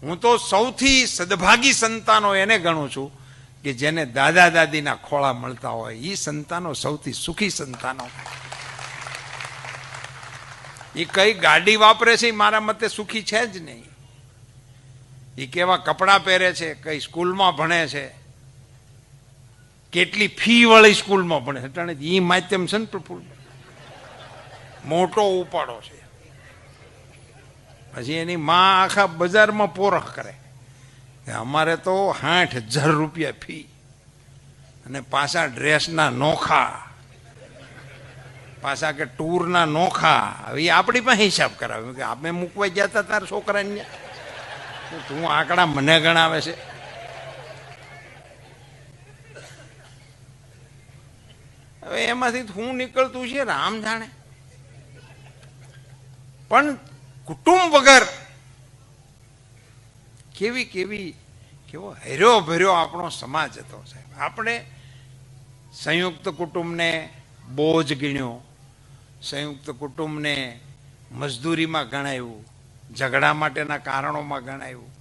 હું તો સૌથી સદભાગી સંતાનો એને ગણું છું કે જેને દાદા દાદીના ખોળા મળતા હોય. એ સંતાનો સૌથી સુખી સંતાનો. એ કઈ ગાડી વાપરે છે મારા મતે સુખી છે જ નહીં. એ કેવા કપડાં પહેરે છે, કઈ સ્કૂલમાં ભણે છે, કેટલી ફી વાળી સ્કૂલમાં ભણે છે. એ માધ્યમ છે ને પ્રફુલ્લ, મોટો ઉપાડો છે. પછી એની માં આખા બજારમાં પોરખ કરે કે અમારે તો 60,000 રૂપિયા ફી અને પાછા ડ્રેસના નોખા, પાછા કે ટૂરના નોખા. હવે આપણી પાસે હિસાબ કરાવ્યો કે આપણે મૂકવા ગયા હતા તારા છોકરાને, તું આંકડા મને ગણાવે છે. હવે એમાંથી હું નીકળતું છે રામ જાણે. પણ કુટુંબ વગર કેવો હર્યો ભર્યો આપણો સમાજ હતો સાહેબ. આપણે સંયુક્ત કુટુંબને બોજ ગણ્યો, સંયુક્ત કુટુંબને મજદૂરીમાં ગણાવ્યું, ઝઘડા માટેના કારણોમાં ગણાવ્યું.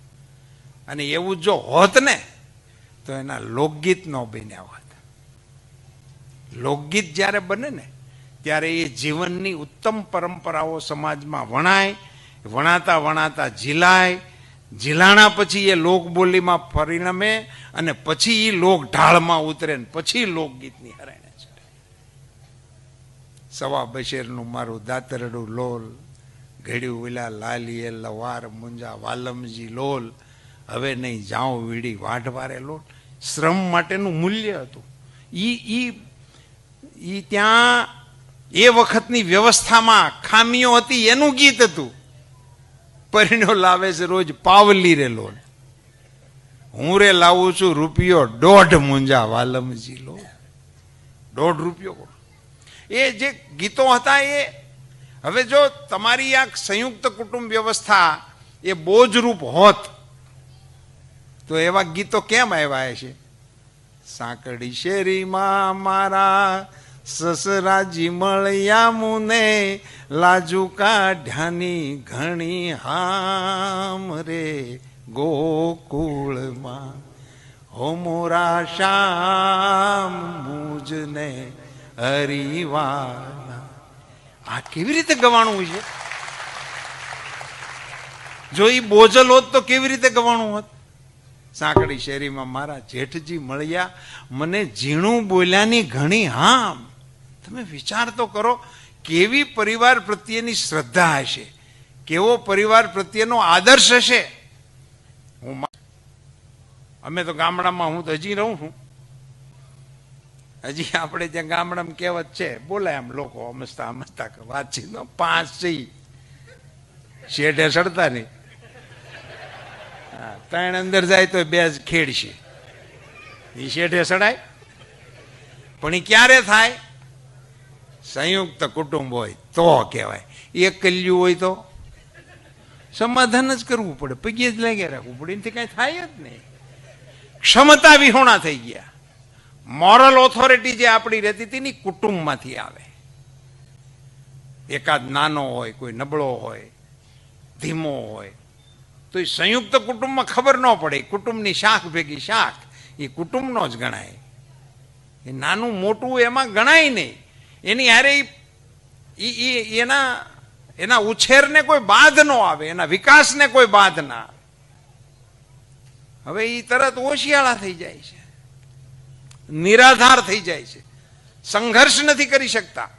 અને એવું જો હોત ને તો એના લોકગીત ન બન્યા હોત. લોકગીત જ્યારે બને ને ત્યારે એ જીવનની ઉત્તમ પરંપરાઓ સમાજમાં વણાય, વણાતા વણાતા ઝીલાય, ઝીલાણા પછી એ લોકબોલીમાં પરિણમે અને પછી એ લોક ઢાળમાં ઉતરે ને પછી લોકગીતની હરાયણે ચડે. સવા બશેરનું મારું દાતરડું લોલ, ઘડ્યું વિલા લાલીએ લવાર મુંજા વાલમજી લોલ, હવે નહીં જાઉં વીડી વાઢવારે લોલ. શ્રમ માટેનું મૂલ્ય હતું. ઈ ત્યાં એ વખતની વ્યવસ્થામાં ખામીઓ હતી એનું ગીત હતું. પરિણ્યો લાવે છે રોજ પાવલી રે લોલ, હું રે લાવું છું રૂપિયો 1.5 મુંજા વાલમજી લો. 1.5 રૂપિયો. એ જે ગીતો હતા એ હવે જો તમારી આ સંયુક્ત કુટુંબ વ્યવસ્થા એ બોજરૂપ હોત તો એવા ગીતો કેમ આવ્યા છે? સાંકડી શેરીમાં મારા સસરાજી મળ્યા મુને, લાજુ કાઢ્યાની ઘણી હામ રે ગોકુળમાં, હો મોરા શ્યામ મુજને હરિવાના. આ કેવી રીતે ગવાણું છે? જો એ બોજલ હોત તો કેવી રીતે ગવાણું હોત? સાંકડી શેરીમાં મારા જેઠજી મળ્યા મને, ઝીણું બોલ્યાની ઘણી હામ. તમે વિચાર તો કરો કેવી પરિવાર પ્રત્યેની શ્રદ્ધા હશે, કેવો પરિવાર પ્રત્યેનો આદર્શ હશે. અમે તો ગામડામાં, હું તો હજી રહું છું, હજી આપણે ત્યાં ગામડામાં કહેવત છે, બોલાય આમ લોકો હમસતા હમસતા વાતચીત 5 છે શેઠે સડતા નહીં, 3 અંદર જાય તો 2 ખેડશે. એ શેઠે સડાય. પણ એ ક્યારે થાય? સંયુક્ત કુટુંબ હોય તો કહેવાય. એક કલ્યું હોય તો સમાધાન જ કરવું પડે, પગે જ લાગ્યા રાખવું પડે, એનાથી કઈ થાય જ નહીં. ક્ષમતા વિહોણા થઈ ગયા. મોરલ ઓથોરિટી જે આપણી રહેતી હતી ને કુટુંબમાંથી આવે. એકાદ નાનો હોય, કોઈ નબળો હોય, ધીમો હોય તો એ સંયુક્ત કુટુંબમાં ખબર ન પડે. કુટુંબની શાખ ભેગી શાખ એ કુટુંબનો જ ગણાય. એ નાનું મોટું એમાં ગણાય નહીં. એની હારે એના ઉછેરને કોઈ બાધ ન આવે, એના વિકાસને કોઈ બાધ ના આવે. હવે એ તરત ઓશિયાળા થઈ જાય છે, નિરાધાર થઈ જાય છે, સંઘર્ષ નથી કરી શકતા.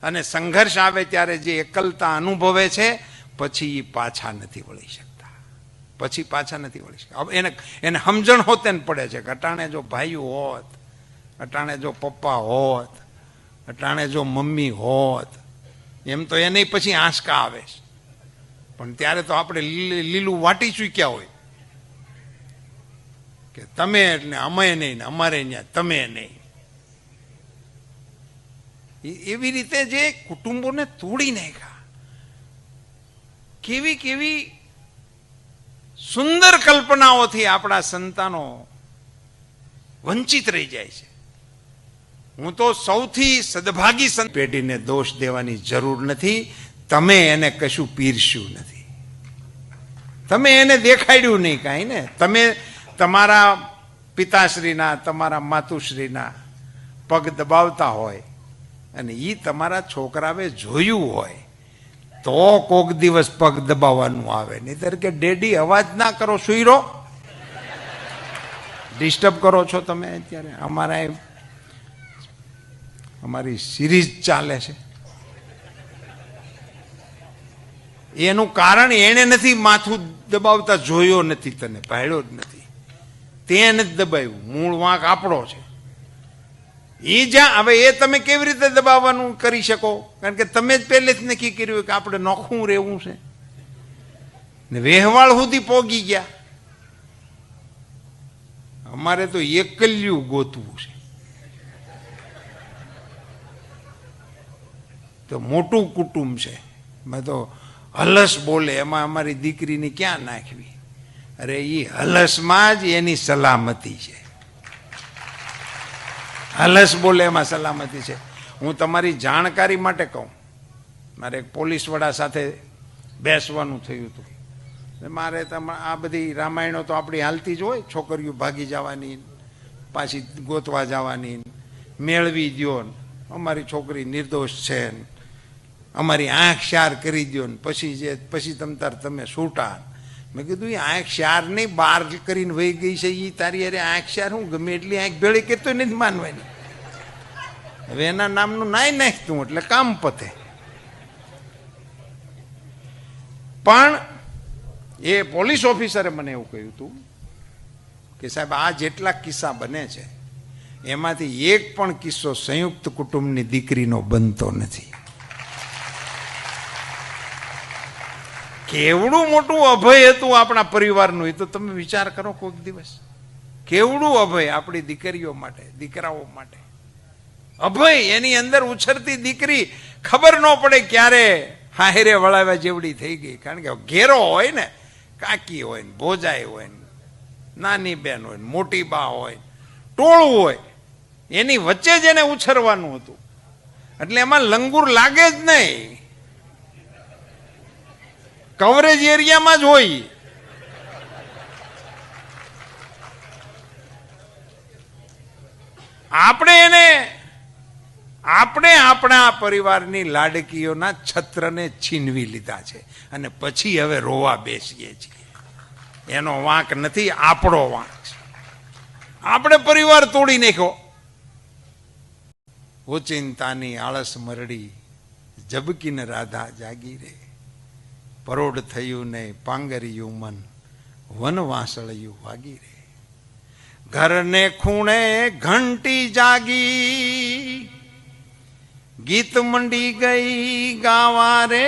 અને સંઘર્ષ આવે ત્યારે જે એકલતા અનુભવે છે પછી એ પાછા નથી વળી શકતા. પછી પાછા નથી વળી શકતા. એને સમજણ હોતે ને પડે છે કે અટાણે જો ભાઈઓ હોત, અટાણે જો પપ્પા હોત, અટાણે જો મમ્મી હોત, એમ તો એને પછી આંચકા આવે છે. પણ ત્યારે તો આપણે લીલું વાટી ચૂક્યા હોય કે તમે એટલે અમે નહીં ને અમારે ત્યાં તમે નહીં. એવી રીતે જે કુટુંબોને તોડી નાખ્યા. કેવી કેવી સુંદર કલ્પનાઓથી આપણા સંતાનો વંચિત રહી જાય છે. હું તો સૌથી સદભાગી પેઢીને દોષ દેવાની જરૂર નથી. તમે એને કશું પીરસ્યું નથી. તમે એને દેખાડ્યું નહીં કાંઈ ને. તમે તમારા પિતાશ્રીના તમારા માતુશ્રીના પગ દબાવતા હોય અને એ તમારા છોકરાએ જોયું હોય તો કોક દિવસ પગ દબાવવાનું આવે. નહીંતર કે ડેડી અવાજ ના કરો, સુઈ રહો, ડિસ્ટર્બ કરો છો તમે. અત્યારે અમારી સિરીઝ ચાલે છે, એનું કારણ એને નથી માથું દબાવતા જોયો નથી, તને ભાડ્યો જ નથી, તે નથી દબાવ્યું. મૂળ વાંક આપણો છે. એ જ્યાં હવે એ તમે કેવી રીતે દબાવવાનું કરી શકો? કારણ કે તમે જ પહેલે જ નક્કી કર્યું કે આપણે નોખું રહેવું છે ને વેહવાળ સુધી પોગી ગયા. અમારે તો એકલ્યું ગોતવું છે. તો મોટું કુટુંબ છે, મેં તો હલસ બોલે એમાં અમારી દીકરીને ક્યાં નાખવી? અરે એ હલસમાં જ એની સલામતી છે. હલસ બોલે એમાં સલામતી છે. હું તમારી જાણકારી માટે કહું, મારે એક પોલીસ વડા સાથે બેસવાનું થયું હતું. મારે આ બધી રામાયણો તો આપણી હાલતી જ હોય, છોકરીઓ ભાગી જવાની, પાછી ગોતવા જવાની, મેળવી દો, અમારી છોકરી નિર્દોષ છે, અમારી આંખ શાર કરી દો ને પછી તમે છૂટા. મેં કીધું એ આંખ શાર નહીં, બાર કરીને વહી ગઈ છે એ તારી અરે આંખ શાર હું ગમે એટલી આંખ ભેળી કરતો નથી માનવાની. હવે એના નામનું નાય નાખતું એટલે કામ પતે. પણ એ પોલીસ ઓફિસરે મને એવું કહ્યું હતું કે સાહેબ આ જેટલા કિસ્સા બને છે એમાંથી એક પણ કિસ્સો સંયુક્ત કુટુંબની દીકરીનો બનતો નથી. કેવડું મોટું અભય હતું આપણા પરિવારનું, એ તો તમે વિચાર કરો કોઈક દિવસ. કેવડું અભય આપણી દીકરીઓ માટે, દીકરાઓ માટે. અભય, એની અંદર ઉછરતી દીકરી ખબર ન પડે ક્યારે હાહેરે વળાવ્યા જેવડી થઈ ગઈ. કારણ કે ઘેરો હોય ને, કાકી હોય ને, ભોજાઈ હોય ને, નાની બેન હોય ને, મોટી બા હોય, ટોળું હોય, એની વચ્ચે જ એને ઉછરવાનું હતું. એટલે એમાં લંગુર લાગે જ નહીં, કવરેજ એરિયામાં જ હોય. આપણે આપણા પરિવારની લાડકીઓના છત્રને છીનવી લીધા છે અને પછી હવે રોવા બેસીએ છીએ. એનો વાંક નથી, આપણો વાંક છે. આપણે પરિવાર તોડી નાખ્યો. ઓચિંતાની આળસ મરડી, જબકીને રાધા જાગી રે. પરોઢ થયું ને પાંગરિયું મન, વન વાસળિયું વાગી રે. ઘરને ખૂણે ઘંટી જાગી, ગીત મંડી ગઈ ગાવા રે.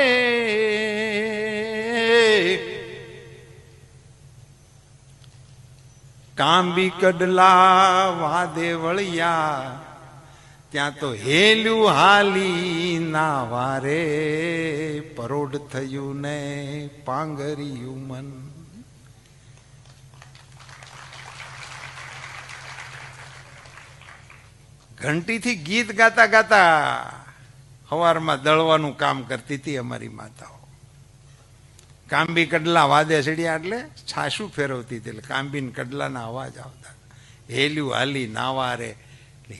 કાંબી કડલા વાદે વળિયા, ત્યાં તો હેલું હાલી ના વારે. પરોઢ થયું ને પાંગરિયું મન. ઘંટીથી ગીત ગાતા ગાતા સવારમાં દળવાનું કામ કરતી હતી અમારી માતાઓ. કાંબી કડલા વાદે ચડ્યા એટલે છાશું ફેરવતી હતી, એટલે કાંબીને કડલાના અવાજ આવતા. હેલ્યું હાલી નાવા રે,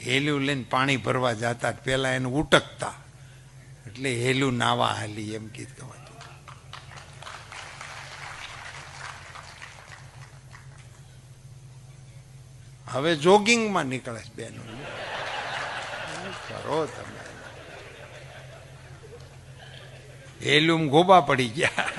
હેલ્યું લઈને પાણી ભરવા જતા, પેલા એને ઉટકતા, એટલે હેલ્યું નાવા હાલી એમ ગીત ગવાતું. હવે જોગિંગમાં નીકળે છે બેનો. કરો તમે હેલ્યુમ ગોબા પડી ગયા.